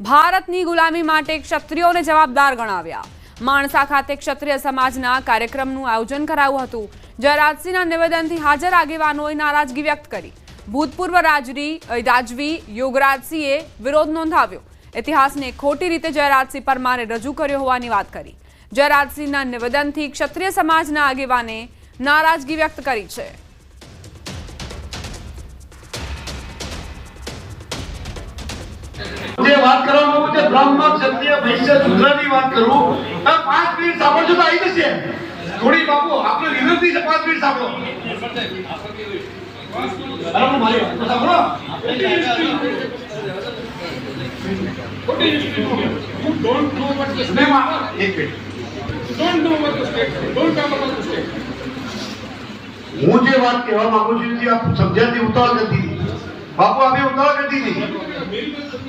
ભારતની ગુલામી માટે ક્ષત્રિયોને જવાબદાર ગણાવ્યા। માણસા ખાતે ક્ષત્રિય સમાજના કાર્યક્રમનું આયોજન કરાયું હતું। જયરાજસિંહના નિવેદનથી હાજર આગેવાનોએ નારાજગી વ્યક્ત કરી। ભૂતપૂર્વ રાજવી યોગરાજસિંહે વિરોધ નોંધાવ્યો। ઇતિહાસને ખોટી રીતે જયરાજસિંહ પરમારે રજૂ કર્યો હોવાની વાત કરી। જયરાજસિંહના નિવેદનથી ક્ષત્રિય સમાજના આગેવાને નારાજગી વ્યક્ત કરી છે। જે વાત કરવામાં આવે છે બ્રાહ્મણ ક્ષત્રિય વૈશ્ય શૂદ્રની વાત કરું 5 મિનિટ સાંભળજો તો આવી જશે થોડી બાપુ આપણે વિનંતી છે 5 મિનિટ સાંભળો બરાબર મારી વાત સાંભળો don't know what the state એક minute don't know what the state don't know what the state હું જે વાત કહેવા માંગુ છું જે આપ સમજ્યાથી ઉતાવળ કરતી બાપુ આપણે ઉતાવળ કરતી નહીં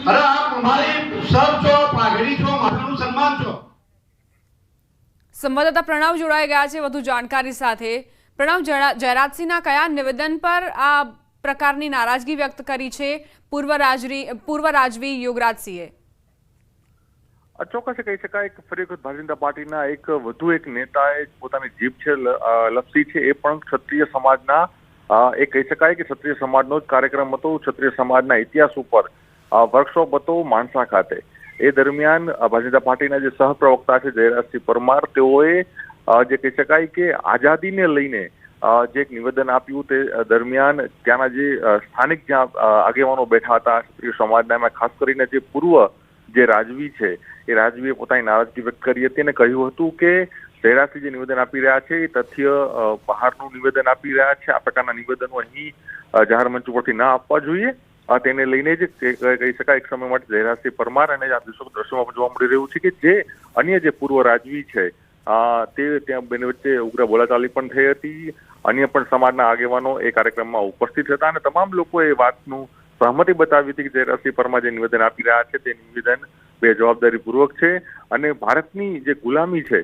અરે આપ हमारे સર છો પાઘડી છો મારું સન્માન છો। સંવાદદાતા પ્રણવ જોડાઈ ગયા છે વધુ જાણકારી સાથે। પ્રણવ, જયરાજસિંહના કયા નિવેદન પર આ પ્રકારની નારાજગી વ્યક્ત કરી છે પૂર્વ રાજવી યોગરાજસિંહે? ચોક્કસ કહી શકાય કે ફરી વખત ભારતીય જનતા પાર્ટીના વધુ એક નેતાએ પોતાની જીભ છે લપસી છે, એ પણ ક્ષત્રિય સમાજના એ કહી શકાય કે ક્ષત્રિય સમાજનો જ કાર્યક્રમ હતો। ક્ષત્રિય સમાજના ઇતિહાસ ઉપર વર્કશોપ હતો માણસા ખાતે। એ દરમિયાન ભારતીય જનતા પાર્ટીના જે સહપ્રવક્તા છે જયરાજસિંહ પરમાર, તેઓએ જે કહી શકાય કે આઝાદીને લઈને જે એક નિવેદન આપ્યું તે દરમિયાન ત્યાંના જે સ્થાનિક જ્યાં આગેવાનો બેઠા હતા ક્ષત્રિય સમાજના, એમાં ખાસ કરીને જે પૂર્વ જે રાજવી છે એ રાજવીએ પોતાની નારાજગી વ્યક્ત કરી હતી અને કહ્યું હતું કે જયરાજસિંહ જે નિવેદન આપી રહ્યા છે એ તથ્ય બહારનું નિવેદન આપી રહ્યા છે। આ પ્રકારના નિવેદનો અહીં જાહેર મંચ ઉપરથી ના આપવા જોઈએ। તેને લઈને જ કહી શકાય એક સમય માટે જયરાજસિંહ પરમાર અને આ દ્રશ્યોમાં પણ જોવા મળી રહ્યું છે કે જે અન્ય જે પૂર્વ રાજવી છે તે ત્યાં બંને વચ્ચે ઉગ્ર બોલાચાલી પણ થઈ હતી। અન્ય પણ સમાજના આગેવાનો એ કાર્યક્રમમાં ઉપસ્થિત હતા અને તમામ લોકોએ એ વાતનું સહમતિ બતાવી હતી કે જયરાજસિંહ પરમાર જે નિવેદન આપી રહ્યા છે તે નિવેદન બેજવાબદારીપૂર્વક છે અને ભારતની જે ગુલામી છે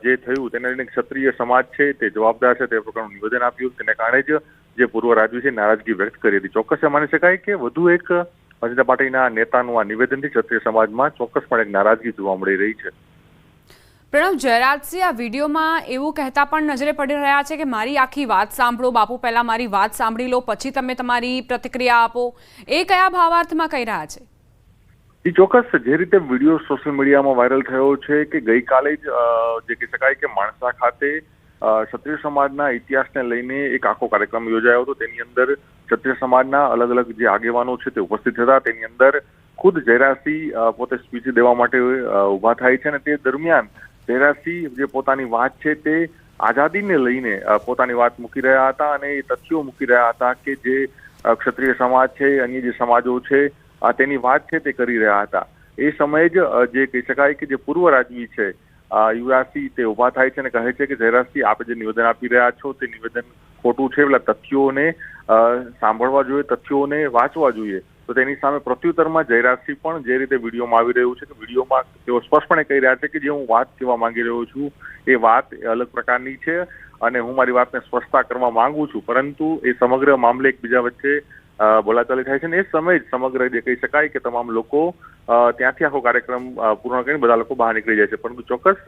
જે થયું તેને લઈને ક્ષત્રિય સમાજ છે તે જવાબદાર છે તે પ્રકારનું નિવેદન આપ્યું। તેને કારણે જ જે પૂર્વ રાજવી છે નારાજગી વ્યક્ત કરી હતી। ચોક્કસ માની શકાય કે વધુ એક ભારતીય જનતા પાર્ટીના નેતાનું આ નિવેદનથી ક્ષત્રિય સમાજમાં ચોક્કસપણે એક નારાજગી જોવા મળી રહી છે। પ્રણવ, જયરાજસિંહ આ વિડીયોમાં એવું કહેતા પણ નજરે પડી રહ્યા છે કે મારી આખી વાત સાંભળો બાપુ, પહેલા મારી વાત સાંભળી લો પછી તમે તમારી પ્રતિક્રિયા આપો। એ કયા ભાવાર્થમાં કહી રહ્યા છે? એ ચોક્કસ જે રીતે વિડીયો સોશિયલ મીડિયામાં વાયરલ થયો છે કે ગઈકાલે જ જે કહી શકાય કે માણસા ખાતે ક્ષત્રિય સમાજના ઇતિહાસને લઈને એક આખો કાર્યક્રમ યોજાયો હતો। તેની અંદર ક્ષત્રિય સમાજના અલગ અલગ જે આગેવાનો છે તે ઉપસ્થિત હતા। તેની અંદર ખુદ જયરાજસિંહ પોતે સ્પીચ દેવા માટે ઉભા થાય છે અને તે દરમિયાન જયરાજસિંહ જે પોતાની વાત છે તે આઝાદીને લઈને પોતાની વાત મૂકી રહ્યા હતા અને એ તથ્યો મૂકી રહ્યા હતા કે જે ક્ષત્રિય સમાજ છે અન્ય જે સમાજો છે તેની વાત છે તે કરી રહ્યા હતા। એ સમયે જ જે કહી શકાય કે જે પૂર્વ રાજવી છે યુવરાજસિંહ તે ઉભા થાય છે અને કહે છે કે જયરાજસિંહ આપે જે નિવેદન આપી રહ્યા છો તે નિવેદન ખોટું છે, પેલા તથ્યોને સાંભળવા જોઈએ, તથ્યોને વાંચવા જોઈએ। તો તેની સામે પ્રત્યુત્તરમાં જયરાજસિંહ પણ જે રીતે વિડીયોમાં આવી રહ્યું છે કે વિડીયોમાં તેઓ સ્પષ્ટપણે કહી રહ્યા છે કે જે હું વાત કહેવા માંગી રહ્યો છું એ વાત અલગ પ્રકારની છે અને હું મારી વાતને સ્પષ્ટતા કરવા માંગુ છું, પરંતુ એ સમગ્ર મામલે એકબીજા વચ્ચે બોલાચાલી થાય છે અને એ સમયે જ સમગ્ર જે કહી શકાય કે તમામ લોકો ત્યાંથી આખો કાર્યક્રમ પૂર્ણ કરીને બધા લોકો બહાર નીકળી જાય છે। પરંતુ ચોક્કસ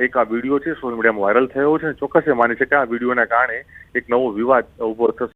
એક આ વિડીયો છે સોશિયલ મીડિયામાં વાયરલ થયો છે અને ચોક્કસ એ માની છે કે આ વિડીયોના કારણે એક નવો વિવાદ ઉભો થશે।